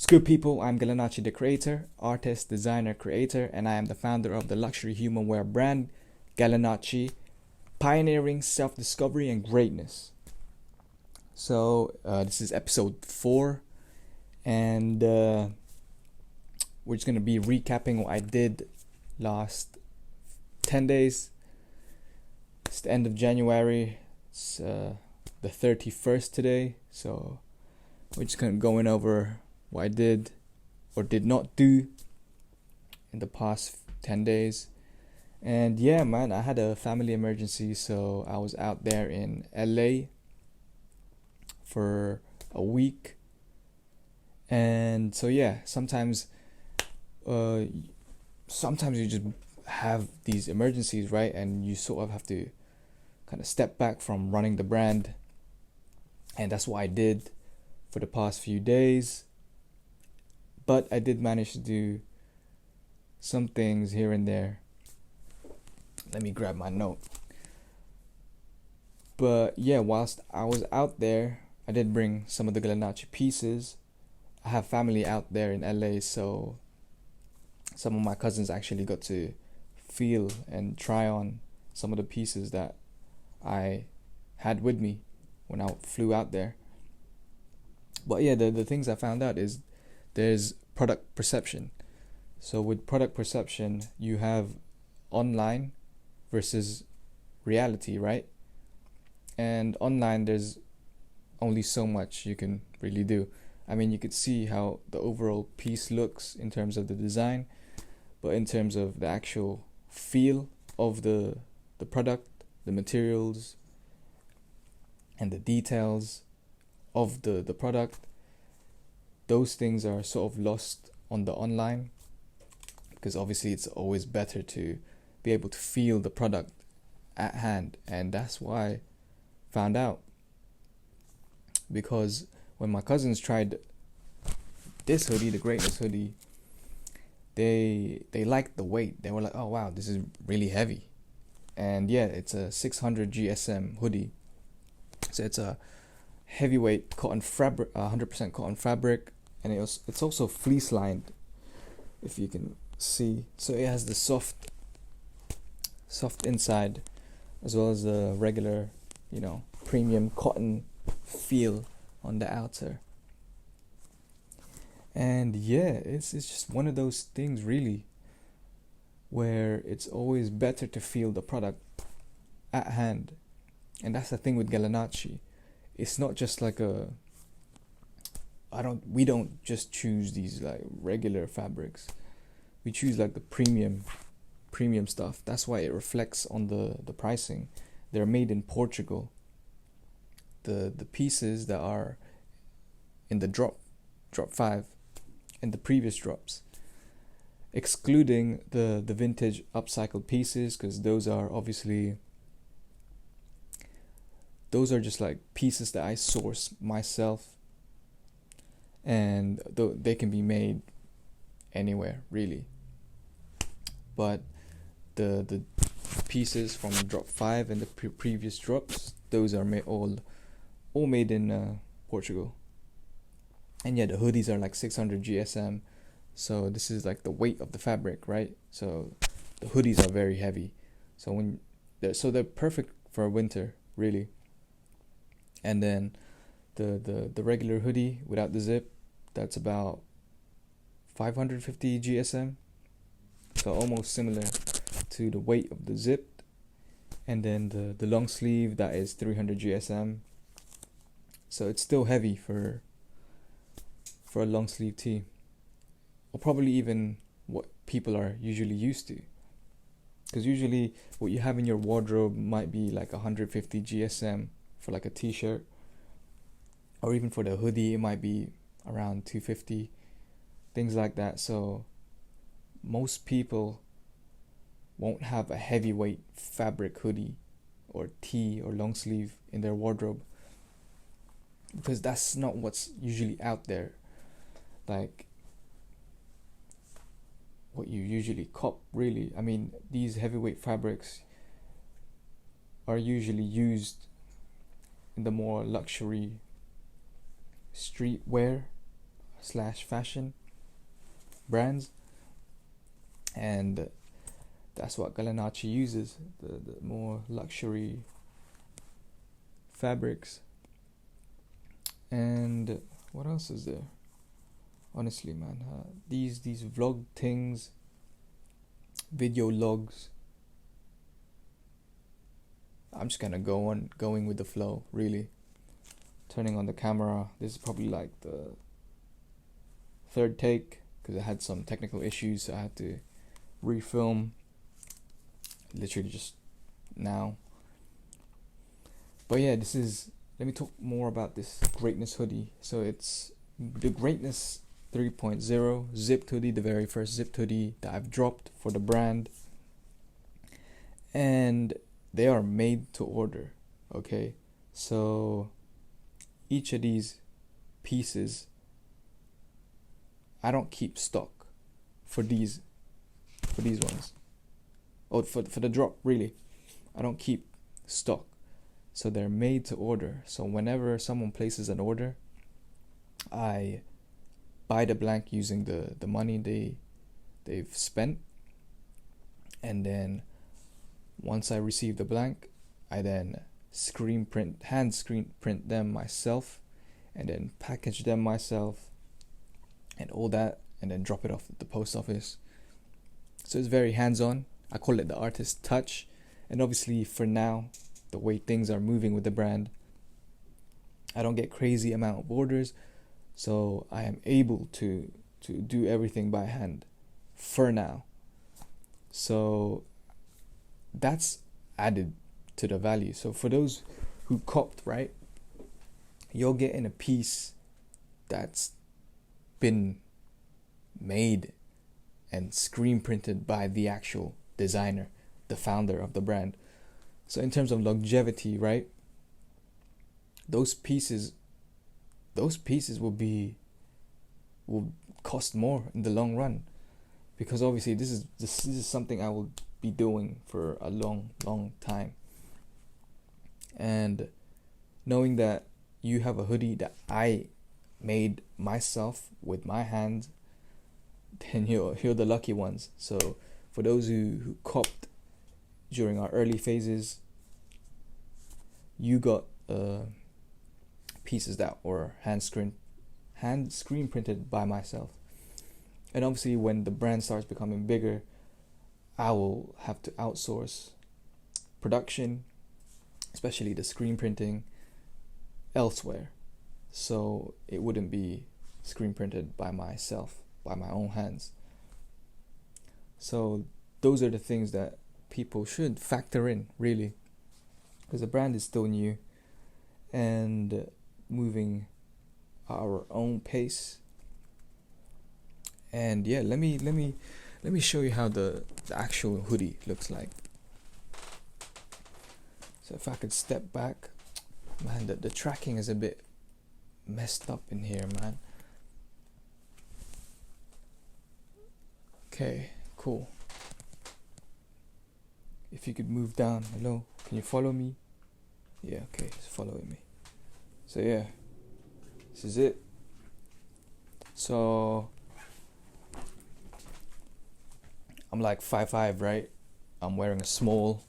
What's good, people? I'm GALANACCI the Creator, artist, designer, creator, and I am the founder of the luxury humanwear brand GALANACCI, pioneering self-discovery and greatness. So this is episode 4, and we're just gonna be recapping what I did last 10 days. It's the end of January. It's the 31st today, so we're just gonna going over what I did or did not do in the past 10 days. And yeah, man, I had a family emergency, so I was out there in LA for a week. And so yeah, sometimes you just have these emergencies, right? And you sort of have to kind of step back from running the brand. And that's what I did for the past few days. But I did manage to do some things here and there. Let me grab my note. But yeah, whilst I was out there, I did bring some of the GALANACCI pieces. I have family out there in LA, so some of my cousins actually got to feel and try on some of the pieces that I had with me when I flew out there. But yeah, the things I found out is there's product perception. So with product perception, you have online versus reality, right? And online, there's only so much you can really do. I mean, you could see how the overall piece looks in terms of the design, but in terms of the actual feel of the product, the materials, and the details of the product, those things are sort of lost on the online, because obviously it's always better to be able to feel the product at hand. And that's why I found out, because when my cousins tried this hoodie, the Greatness hoodie, they liked the weight. They were like, oh wow, this is really heavy. And yeah, it's a 600 GSM hoodie, so it's a heavyweight cotton fabric, 100% cotton fabric, and it's also fleece lined, if you can see. So it has the soft inside, as well as the regular, premium cotton feel on the outer. And yeah, it's just one of those things really, where it's always better to feel the product at hand. And that's the thing with GALANACCI. It's not just like we don't just choose these like regular fabrics. We choose like the premium stuff. That's why it reflects on the pricing. They're made in Portugal. The pieces that are in the drop 5 and the previous drops, excluding the vintage upcycled pieces, because those are just like pieces that I source myself, and they can be made anywhere really. But the pieces from drop 5 and the previous drops, those are all made in Portugal. And yeah, the hoodies are like 600 GSM, so this is like the weight of the fabric, right? So the hoodies are very heavy, so they're perfect for winter really. And then the regular hoodie without the zip, that's about 550 GSM, so almost similar to the weight of the zip. And then the long sleeve, that is 300 GSM, so it's still heavy for a long sleeve tee, or probably even what people are usually used to, because usually what you have in your wardrobe might be like 150 GSM for like a t-shirt, or even for the hoodie it might be around 250, things like that. So most people won't have a heavyweight fabric hoodie or tee or long sleeve in their wardrobe, because that's not what's usually out there, like what you usually cop really. I mean, these heavyweight fabrics are usually used in the more luxury streetwear slash fashion brands, and that's what Galanacci uses, the more luxury fabrics. And what else is there? Honestly, man, these vlog things, video logs, I'm just gonna going with the flow, really. Turning on the camera, this is probably like the third take, because I had some technical issues, so I had to refilm literally just now. But yeah, let me talk more about this Greatness hoodie. So it's the Greatness 3.0 zipped hoodie, the very first zipped hoodie that I've dropped for the brand, and they are made to order. Okay, so each of these pieces, I don't keep stock for these ones, or for the drop, really. I don't keep stock, so they're made to order. So whenever someone places an order, I buy the blank using the money they've spent, and then once I receive the blank, I then hand screen print them myself, and then package them myself and all that, and then drop it off at the post office. So it's very hands-on. I call it the artist touch. And obviously for now, the way things are moving with the brand, I don't get crazy amount of orders, so I am able to do everything by hand for now. So that's added to the value. So for those who copped, right, you're getting a piece that's been made and screen printed by the actual designer, the founder of the brand. So in terms of longevity, right, those pieces will cost more in the long run, because obviously this is something I will be doing for a long time. And knowing that you have a hoodie that I made myself with my hands, then you're the lucky ones. So for those who copped during our early phases, you got pieces that were hand screen printed by myself. And obviously when the brand starts becoming bigger, I will have to outsource production, especially the screen printing, elsewhere. So it wouldn't be screen printed by myself, by my own hands. So those are the things that people should factor in, really, because the brand is still new and moving our own pace. And yeah, let me show you how the actual hoodie looks like. So if I could step back, man, the tracking is a bit messed up in here, man. Okay, cool. If you could move down, hello, can you follow me? Yeah, okay, it's following me. So yeah, this is it. So I'm like 5'5", right? I'm wearing a small.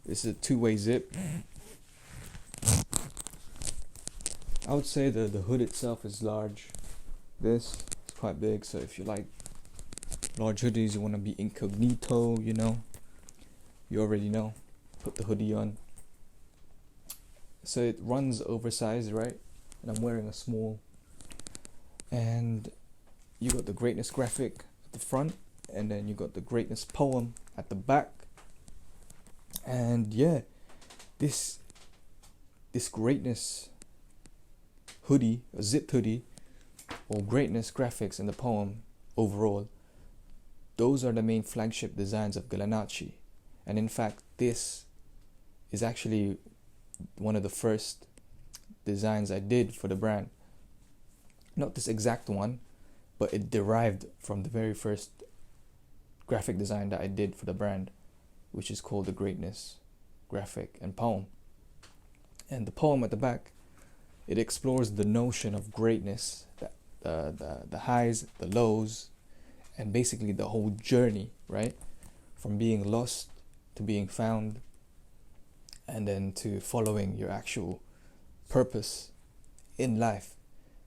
This is a two-way zip. I would say the hood itself is large. This is quite big, so if you like large hoodies, you want to be incognito, you already know, put the hoodie on. So it runs oversized, right? And I'm wearing a small. And you got the Greatness graphic at the front, and then you got the Greatness poem at the back. And yeah, this Greatness hoodie, a zipped hoodie, or Greatness graphics and the poem overall, those are the main flagship designs of Galanacci. And in fact, this is actually one of the first designs I did for the brand. Not this exact one, but it derived from the very first graphic design that I did for the brand, which is called the Greatness graphic and poem. And the poem at the back, it explores the notion of greatness that the highs, the lows, and basically the whole journey, right? From being lost to being found, and then to following your actual purpose in life.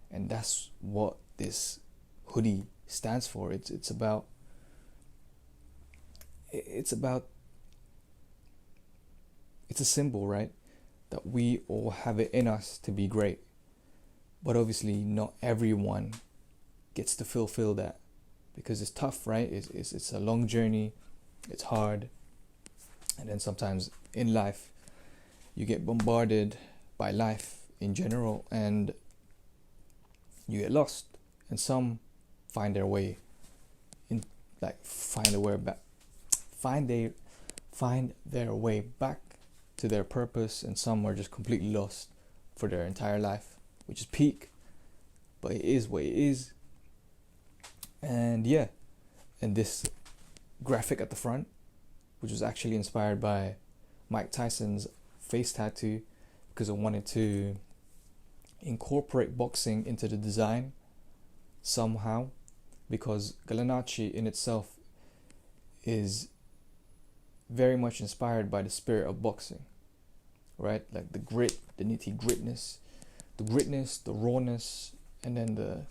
And that's what this hoodie stands for. It's about it's a symbol, right? That we all have it in us to be great. But obviously not everyone gets to fulfill that, because it's tough, right? It's a long journey, it's hard. And then sometimes in life you get bombarded by life in general, and you get lost. And some find their way in, like find their way back to their purpose, and some are just completely lost for their entire life, which is peak, but it is what it is. And yeah, and this graphic at the front, which was actually inspired by Mike Tyson's face tattoo, because I wanted to incorporate boxing into the design somehow, because GALANACCI in itself is very much inspired by the spirit of boxing, right? Like the grit, the gritness, the rawness, and then the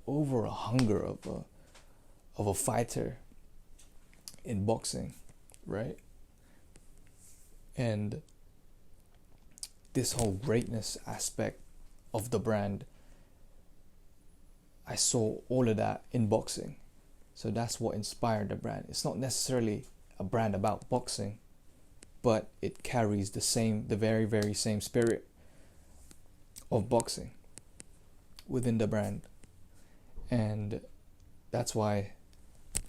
overall hunger of a fighter in boxing, right? And this whole greatness aspect of the brand, I saw all of that in boxing. So that's what inspired the brand. It's not necessarily a brand about boxing, but it carries the very, very same spirit of boxing within the brand. And that's why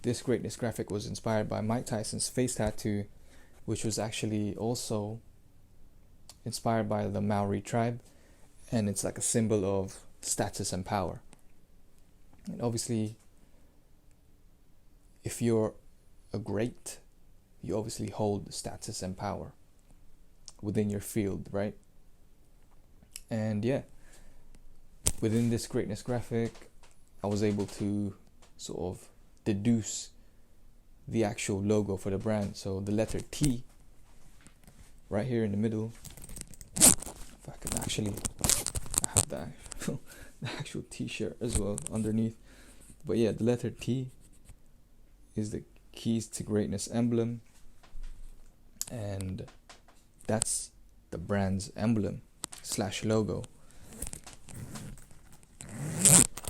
this greatness graphic was inspired by Mike Tyson's face tattoo, which was actually also inspired by the Maori tribe, and it's like a symbol of status and power. And obviously, if you're a great, you obviously hold status and power within your field, right? And yeah, within this greatness graphic, I was able to sort of deduce the actual logo for the brand. So the letter T right here in the middle, if I can actually, I have the actual t-shirt as well underneath. But yeah, the letter T is the keys to greatness emblem, and that's the brand's emblem / logo.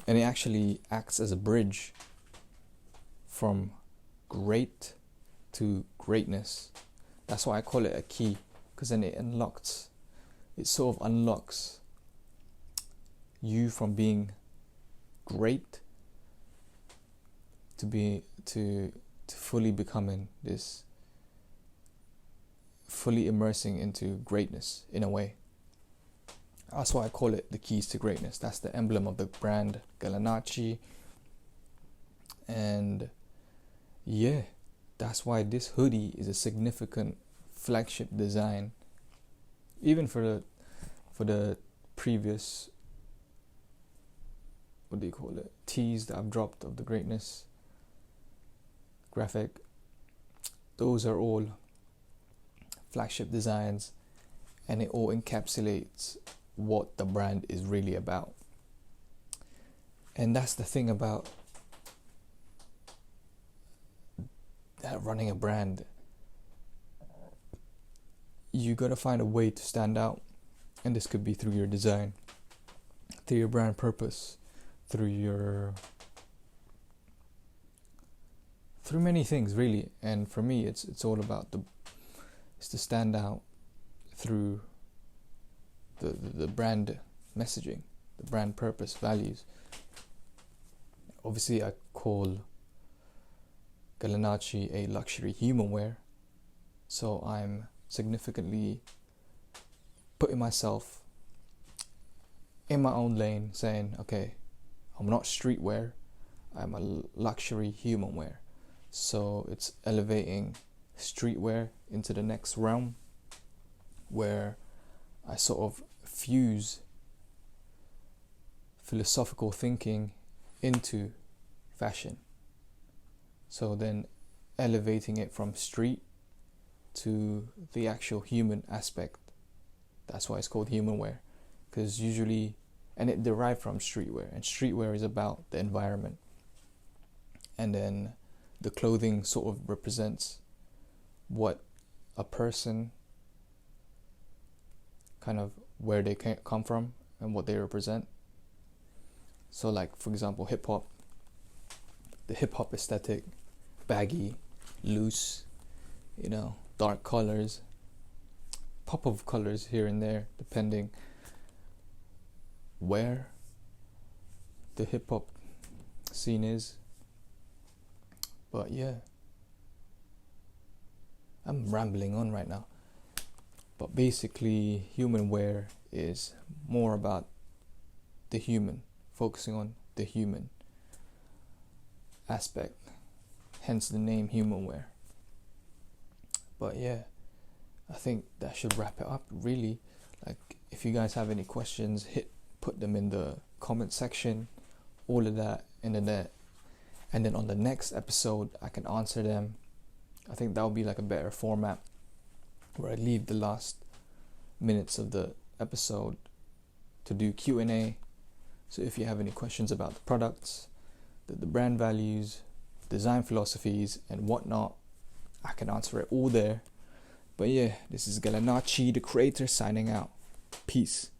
And it actually acts as a bridge from great to greatness. That's why I call it a key, because then it sort of unlocks you from being great to fully becoming this, fully immersing into greatness in a way. That's why I call it the keys to greatness. That's the emblem of the brand GALANACCI. And yeah, that's why this hoodie is a significant flagship design, even for the previous, what do you call it, tees that I've dropped of the greatness graphic. Those are all flagship designs, and it all encapsulates what the brand is really about. And that's the thing about running a brand. You gotta find a way to stand out, and this could be through your design, through your brand purpose, through many things really. And for me, it's all about it's to stand out through the brand messaging, the brand purpose, values. Obviously, I call GALANACCI a luxury humanwear, so I'm significantly putting myself in my own lane, saying, okay, I'm not streetwear, I'm a luxury humanwear. So it's elevating streetwear into the next realm, where I sort of fuse philosophical thinking into fashion. So then elevating it from street to the actual human aspect. That's why it's called Humanwear, because usually, and it derived from streetwear, and streetwear is about the environment, and then the clothing sort of represents what a person, kind of where they come from and what they represent. So like, for example, hip-hop, the hip-hop aesthetic, baggy, loose, dark colors, pop of colors here and there, depending where the hip-hop scene is. But yeah, I'm rambling on right now. But basically, Humanwear is more about the human, focusing on the human aspect, hence the name Humanwear. But yeah, I think that should wrap it up, really. Like, if you guys have any questions, put them in the comment section, all of that, and then on the next episode I can answer them. I think that would be like a better format, where I leave the last minutes of the episode to do Q&A. So if you have any questions about the products, the brand values, design philosophies and whatnot, I can answer it all there. But yeah, this is GALANACCI the Creator signing out. Peace.